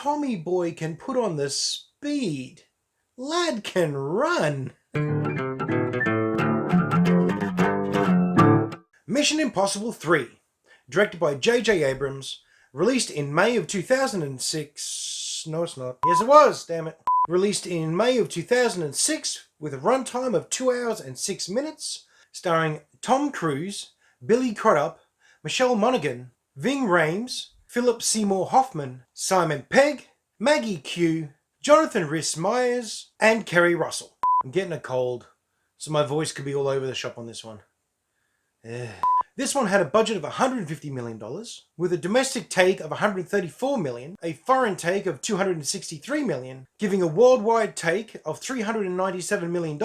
Tommy boy can put on the speed. Lad can run. Mission Impossible 3, directed by J.J. Abrams, released in May of 2006. No, it's not. Yes, it was, damn it. Released in May of 2006 with a runtime of 2 hours and 6 minutes, starring Tom Cruise, Billy Crudup, Michelle Monaghan, Ving Rhames, Philip Seymour Hoffman, Simon Pegg, Maggie Q, Jonathan Rhys-Meyers, and Kerry Russell. I'm getting a cold, so my voice could be all over the shop on this one. This one had a budget of $150 million, with a domestic take of $134 million, a foreign take of $263 million, giving a worldwide take of $397 million,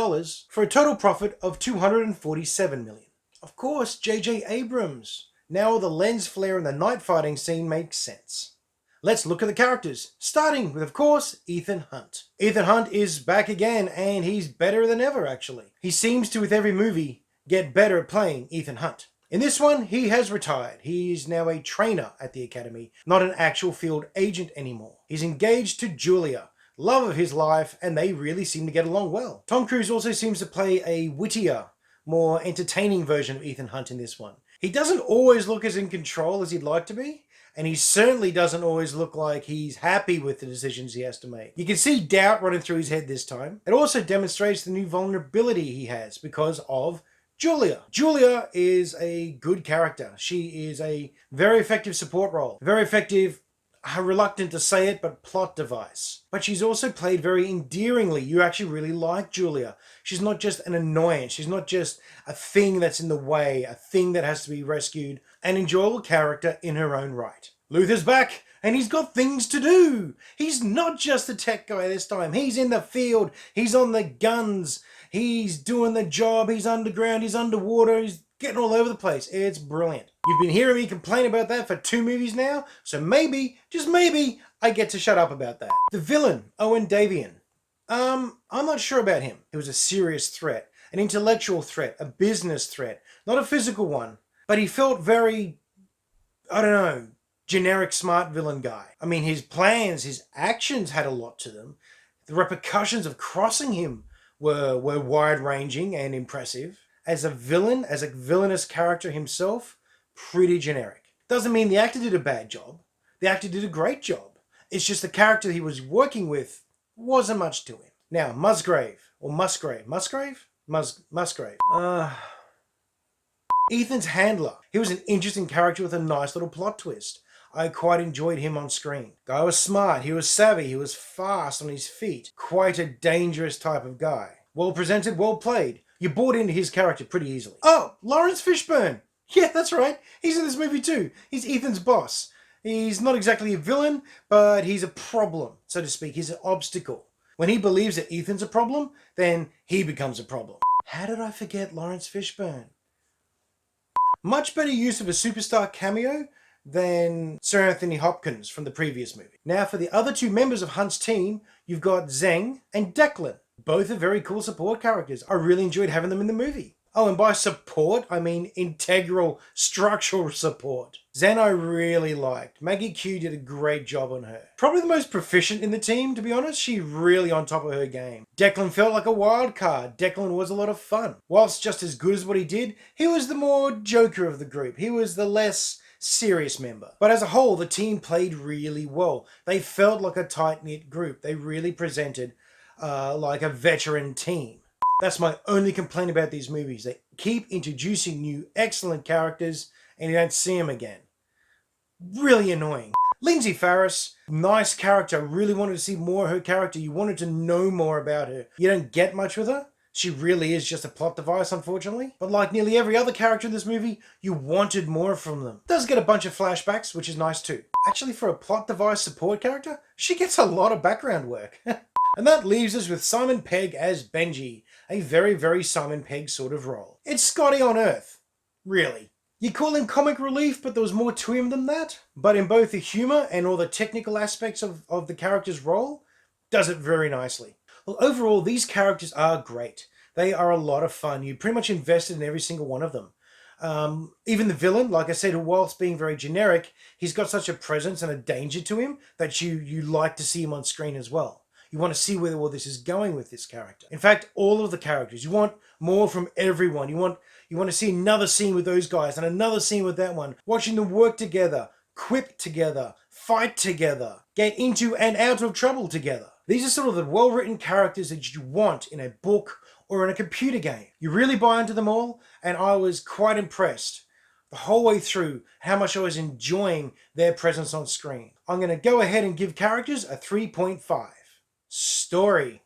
for a total profit of $247 million. Of course, J.J. Abrams. Now the lens flare and the night fighting scene makes sense. Let's look at the characters, starting with, of course, Ethan Hunt. Ethan Hunt is back again, and he's better than ever, actually. He seems to, with every movie, get better at playing Ethan Hunt. In this one, he has retired. He's now a trainer at the academy, not an actual field agent anymore. He's engaged to Julia, love of his life, and they really seem to get along well. Tom Cruise also seems to play a wittier, more entertaining version of Ethan Hunt in this one. He doesn't always look as in control as he'd like to be, and he certainly doesn't always look like he's happy with the decisions he has to make. You can see doubt running through his head this time. It also demonstrates the new vulnerability he has because of Julia. Julia is a good character. She is a very effective support role. Very effective, reluctant to say it, but plot device. But she's also played very endearingly. You actually really like Julia. She's not just an annoyance. She's not just a thing that's in the way, a thing that has to be rescued. An enjoyable character in her own right. Luther's back, and he's got things to do. He's not just a tech guy this time. He's in the field. He's on the guns. He's doing the job. He's underground. He's underwater. He's getting all over the place. It's brilliant. You've been hearing me complain about that for 2 movies now, so maybe, just maybe, I get to shut up about that. The villain, Owen Davian. I'm not sure about him. He was a serious threat, an intellectual threat, a business threat, not a physical one. But he felt very, I don't know, generic smart villain guy. I mean, his plans, his actions had a lot to them. The repercussions of crossing him were wide-ranging and impressive. As a villain, as a villainous character himself, pretty generic. Doesn't mean the actor did a bad job. The actor did a great job. It's just the character he was working with wasn't much to him. Now, Musgrave. Ethan's handler. He was an interesting character with a nice little plot twist. I quite enjoyed him on screen. Guy was smart, he was savvy, he was fast on his feet. Quite a dangerous type of guy. Well presented, well played. You bought into his character pretty easily. Oh, Lawrence Fishburne. Yeah, that's right. He's in this movie too. He's Ethan's boss. He's not exactly a villain, but he's a problem, so to speak. He's an obstacle. When he believes that Ethan's a problem, then he becomes a problem. How did I forget Lawrence Fishburne? Much better use of a superstar cameo than Sir Anthony Hopkins from the previous movie. Now for the other 2 members of Hunt's team, you've got Zeng and Declan. Both are very cool support characters. I really enjoyed having them in the movie. Oh, and by support, I mean integral, structural support. Zen I really liked. Maggie Q did a great job on her. Probably the most proficient in the team, to be honest. She really on top of her game. Declan felt like a wild card. Declan was a lot of fun. Whilst just as good as what he did, he was the more joker of the group. He was the less serious member. But as a whole, the team played really well. They felt like a tight-knit group. They really presented like a veteran team. That's my only complaint about these movies. They keep introducing new excellent characters and you don't see them again. Really annoying. Lindsay Farris, nice character. Really wanted to see more of her character. You wanted to know more about her. You don't get much with her. She really is just a plot device, unfortunately. But like nearly every other character in this movie, you wanted more from them. Does get a bunch of flashbacks, which is nice too. Actually, for a plot device support character, she gets a lot of background work. And that leaves us with Simon Pegg as Benji, a very, very Simon Pegg sort of role. It's Scotty on Earth. Really. You call him comic relief, but there was more to him than that. But in both the humour and all the technical aspects of the character's role, does it very nicely. Well, overall, these characters are great. They are a lot of fun. You pretty much invested in every single one of them. Even the villain, like I said, whilst being very generic, he's got such a presence and a danger to him that you like to see him on screen as well. You want to see where all this is going with this character. In fact, all of the characters. You want more from everyone. You want to see another scene with those guys and another scene with that one. Watching them work together, quip together, fight together, get into and out of trouble together. These are sort of the well-written characters that you want in a book or in a computer game. You really buy into them all, and I was quite impressed the whole way through how much I was enjoying their presence on screen. I'm going to go ahead and give characters a 3.5. Story.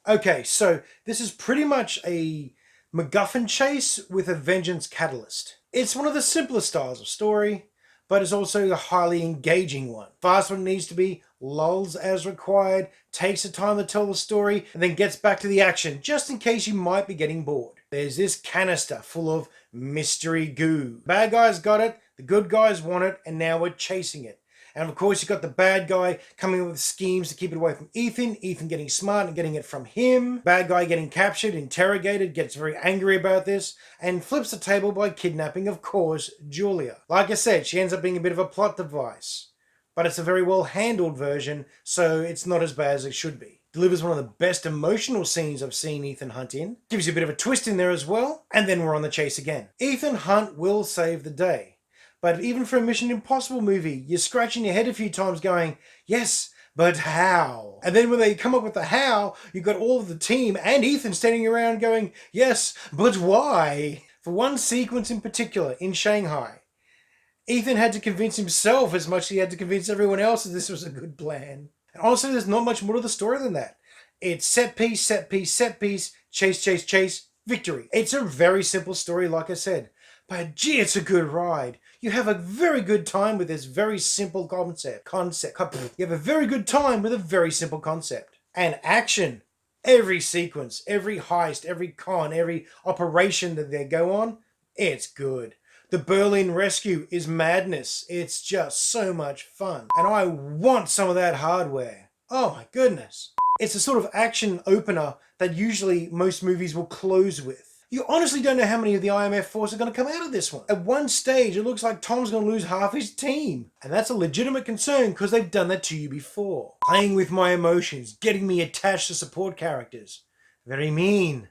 Okay, so this is pretty much a MacGuffin chase with a vengeance catalyst. It's one of the simplest styles of story, but it's also a highly engaging one. Fast when it needs to be, lulls as required, takes the time to tell the story, and then gets back to the action, just in case you might be getting bored. There's this canister full of mystery goo. Bad guys got it, the good guys want it, and now we're chasing it. And of course, you've got the bad guy coming up with schemes to keep it away from Ethan. Ethan getting smart and getting it from him. Bad guy getting captured, interrogated, gets very angry about this, and flips the table by kidnapping, of course, Julia. Like I said, she ends up being a bit of a plot device. But it's a very well handled version, so it's not as bad as it should be. Delivers one of the best emotional scenes I've seen Ethan Hunt in. Gives you a bit of a twist in there as well. And then we're on the chase again. Ethan Hunt will save the day. But even for a Mission Impossible movie, you're scratching your head a few times going, yes, but how? And then when they come up with the how, you've got all of the team and Ethan standing around going, yes, but why? For one sequence in particular, in Shanghai, Ethan had to convince himself as much as he had to convince everyone else that this was a good plan. And honestly, there's not much more to the story than that. It's set piece, set piece, set piece, chase, chase, chase, victory. It's a very simple story, like I said. But gee, it's a good ride. You have a very good time with this very simple concept. You have a very good time with a very simple concept. And action. Every sequence, every heist, every con, every operation that they go on, it's good. The Berlin Rescue is madness. It's just so much fun. And I want some of that hardware. Oh my goodness. It's a sort of action opener that usually most movies will close with. You honestly don't know how many of the IMF force are going to come out of this one. At one stage, it looks like Tom's going to lose half his team. And that's a legitimate concern because they've done that to you before. Playing with my emotions, getting me attached to support characters. Very mean.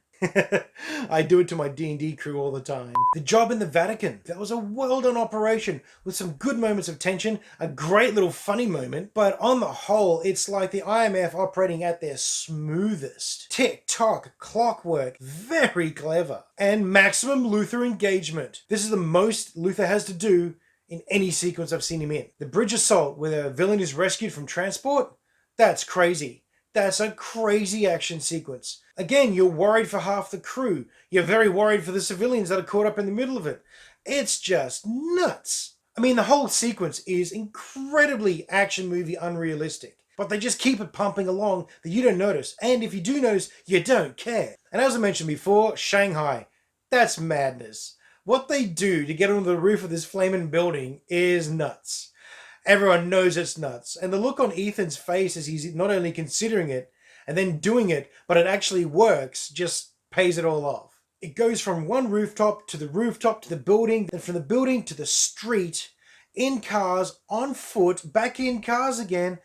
I do it to my D&D crew all the time. The Job in the Vatican. That was a well-done operation with some good moments of tension, a great little funny moment, but on the whole, it's like the IMF operating at their smoothest. Tick-tock, clockwork, very clever. And maximum Luther engagement. This is the most Luther has to do in any sequence I've seen him in. The bridge assault where a villain is rescued from transport, that's crazy. That's a crazy action sequence. Again, you're worried for half the crew. You're very worried for the civilians that are caught up in the middle of it. It's just nuts. I mean, the whole sequence is incredibly action movie unrealistic. But they just keep it pumping along that you don't notice. And if you do notice, you don't care. And as I mentioned before, Shanghai. That's madness. What they do to get onto the roof of this flaming building is nuts. Everyone knows it's nuts. And the look on Ethan's face as he's not only considering it and then doing it, but it actually works, just pays it all off. It goes from one rooftop to the building, then from the building to the street, in cars, on foot, back in cars again.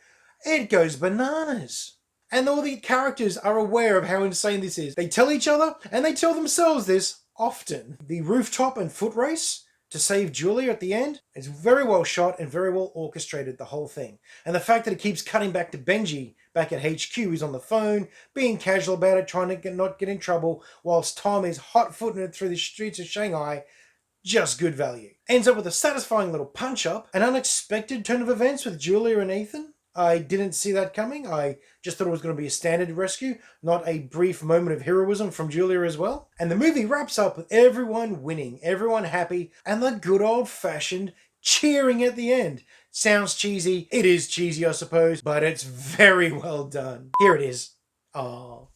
It goes bananas. And all the characters are aware of how insane this is. They tell each other and they tell themselves this often. The rooftop and foot race to save Julia at the end, it's very well shot and very well orchestrated, the whole thing. And the fact that it keeps cutting back to Benji back at HQ, he's on the phone, being casual about it, trying to not get in trouble, whilst Tom is hot-footing it through the streets of Shanghai, just good value. Ends up with a satisfying little punch-up, an unexpected turn of events with Julia and Ethan. I didn't see that coming. I just thought it was going to be a standard rescue, not a brief moment of heroism from Julia as well. And the movie wraps up with everyone winning, everyone happy, and the good old-fashioned cheering at the end. Sounds cheesy. It is cheesy, I suppose, but it's very well done. Here it is. Oh,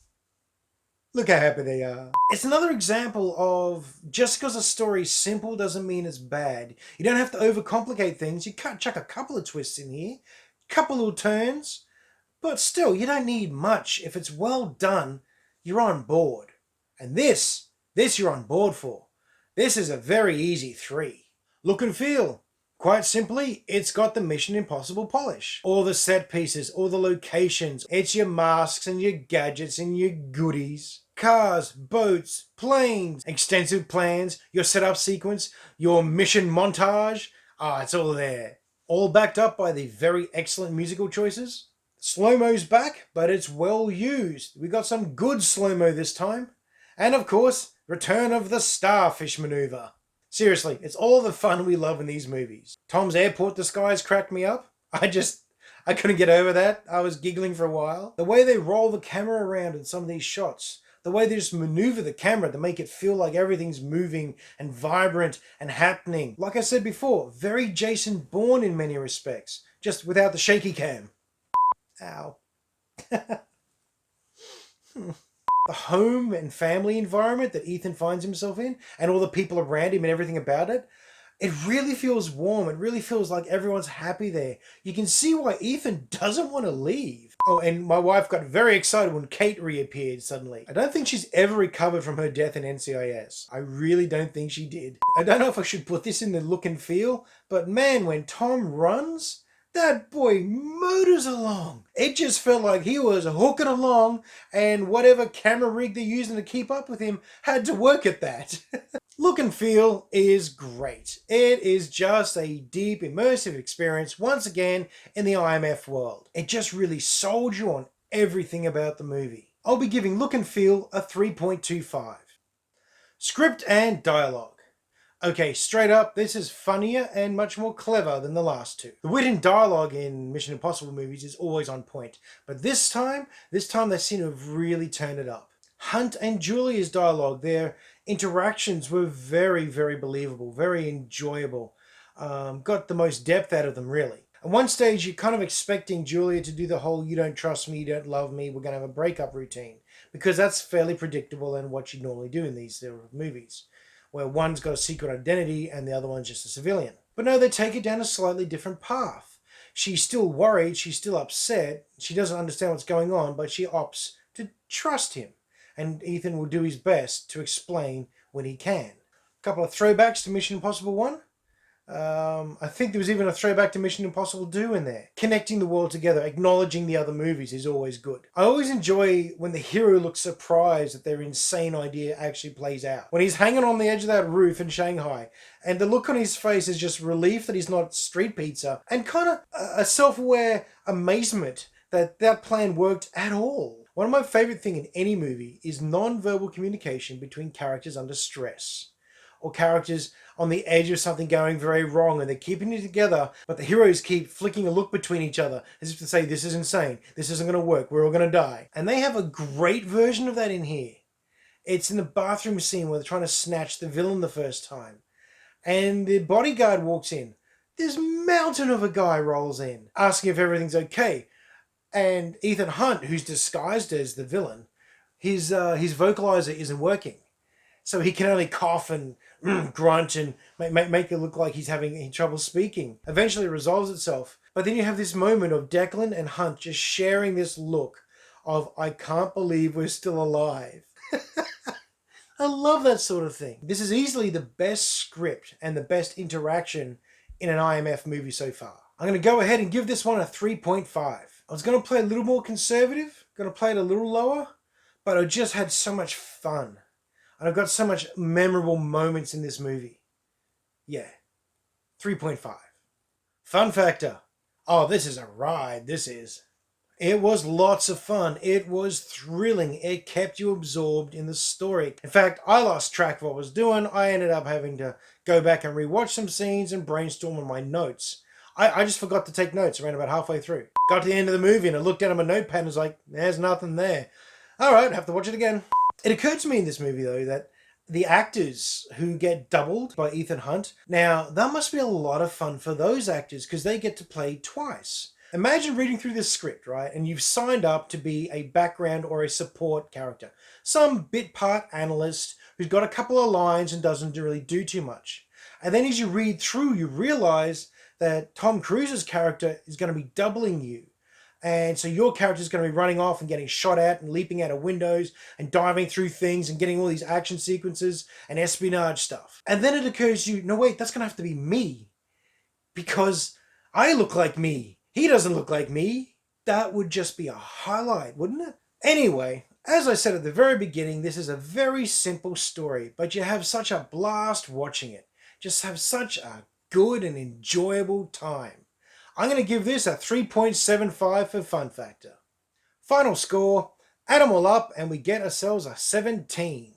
look how happy they are. It's another example of just because a story's simple doesn't mean it's bad. You don't have to overcomplicate things. You can't chuck a couple of twists in here. Couple little turns, but still, you don't need much. If it's well done, you're on board. And this you're on board for. This is a very easy 3. Look and feel. Quite simply, it's got the Mission Impossible polish. All the set pieces, all the locations, it's your masks and your gadgets and your goodies. Cars, boats, planes, extensive plans, your setup sequence, your mission montage. It's all there. All backed up by the very excellent musical choices. Slow-mo's back, but it's well used. We got some good slow-mo this time. And of course, return of the starfish maneuver. Seriously, it's all the fun we love in these movies. Tom's airport disguise cracked me up. I couldn't get over that. I was giggling for a while. The way they roll the camera around in some of these shots, the way they just maneuver the camera to make it feel like everything's moving and vibrant and happening. Like I said before, very Jason Bourne in many respects, just without the shaky cam. Ow. The home and family environment that Ethan finds himself in and all the people around him and everything about it, it really feels warm. It really feels like everyone's happy there. You can see why Ethan doesn't want to leave. Oh, and my wife got very excited when Kate reappeared suddenly. I don't think she's ever recovered from her death in NCIS. I really don't think she did. I don't know if I should put this in the look and feel, but man, when Tom runs, that boy motors along. It just felt like he was hooking along and whatever camera rig they're using to keep up with him had to work at that. Look and feel is great. It is just a deep, immersive experience once again in the IMF world. It just really sold you on everything about the movie. I'll be giving Look and Feel a 3.25. Script and dialogue. Okay, straight up, this is funnier and much more clever than the last two. The wit and dialogue in Mission Impossible movies is always on point, but this time they seem to have really turned it up. Hunt and Julia's dialogue, their interactions were very, very believable, very enjoyable. Got the most depth out of them, really. At one stage, you're kind of expecting Julia to do the whole "you don't trust me, you don't love me, we're going to have a breakup" routine, because that's fairly predictable and what you normally do in these sort of movies, where one's got a secret identity and the other one's just a civilian. But no, they take it down a slightly different path. She's still worried, she's still upset, she doesn't understand what's going on, but she opts to trust him. And Ethan will do his best to explain when he can. A couple of throwbacks to Mission Impossible 1. I think there was even a throwback to Mission Impossible 2 in there. Connecting the world together, acknowledging the other movies is always good. I always enjoy when the hero looks surprised that their insane idea actually plays out. When he's hanging on the edge of that roof in Shanghai, and the look on his face is just relief that he's not street pizza, and kind of a self-aware amazement that that plan worked at all. One of my favorite things in any movie is non-verbal communication between characters under stress, or characters on the edge of something going very wrong and they're keeping it together, but the heroes keep flicking a look between each other as if to say, this is insane, this isn't going to work, we're all going to die. And they have a great version of that in here. It's in the bathroom scene where they're trying to snatch the villain the first time. And the bodyguard walks in. This mountain of a guy rolls in, asking if everything's okay. And Ethan Hunt, who's disguised as the villain, his vocalizer isn't working. So he can only cough and grunt and make it look like he's having trouble speaking. Eventually it resolves itself. But then you have this moment of Declan and Hunt just sharing this look of, I can't believe we're still alive. I love that sort of thing. This is easily the best script and the best interaction in an IMF movie so far. I'm going to go ahead and give this one a 3.5. I was going to play a little more conservative, going to play it a little lower, but I just had so much fun. And I've got so much memorable moments in this movie. Yeah, 3.5. Fun factor. Oh, this is a ride, this is. It was lots of fun. It was thrilling. It kept you absorbed in the story. In fact, I lost track of what I was doing. I ended up having to go back and rewatch some scenes and brainstorm on my notes. I just forgot to take notes around about halfway through. Got to the end of the movie and I looked down at my notepad and was like, there's nothing there. All right, have to watch it again. It occurred to me in this movie, though, that the actors who get doubled by Ethan Hunt, now, that must be a lot of fun for those actors because they get to play twice. Imagine reading through this script, right, and you've signed up to be a background or a support character. Some bit part analyst who's got a couple of lines and doesn't really do too much. And then as you read through, you realize that Tom Cruise's character is going to be doubling you. And so your character's going to be running off and getting shot at and leaping out of windows and diving through things and getting all these action sequences and espionage stuff. And then it occurs to you, no wait, that's going to have to be me. Because I look like me. He doesn't look like me. That would just be a highlight, wouldn't it? Anyway, as I said at the very beginning, this is a very simple story, but you have such a blast watching it. Just have such a good and enjoyable time. I'm going to give this a 3.75 for fun factor. Final score, add them all up and we get ourselves a 17.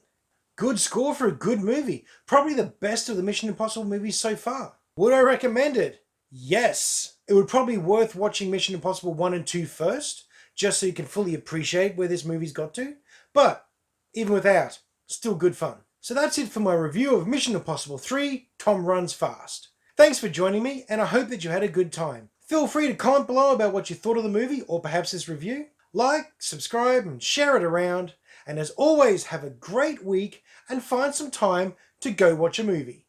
Good score for a good movie. Probably the best of the Mission Impossible movies so far. Would I recommend it? Yes. It would probably be worth watching Mission Impossible 1 and 2 first, just so you can fully appreciate where this movie's got to. But even without, still good fun. So that's it for my review of Mission Impossible 3, Tom Runs Fast. Thanks for joining me, and I hope that you had a good time. Feel free to comment below about what you thought of the movie, or perhaps this review. Like, subscribe, and share it around. And as always, have a great week, and find some time to go watch a movie.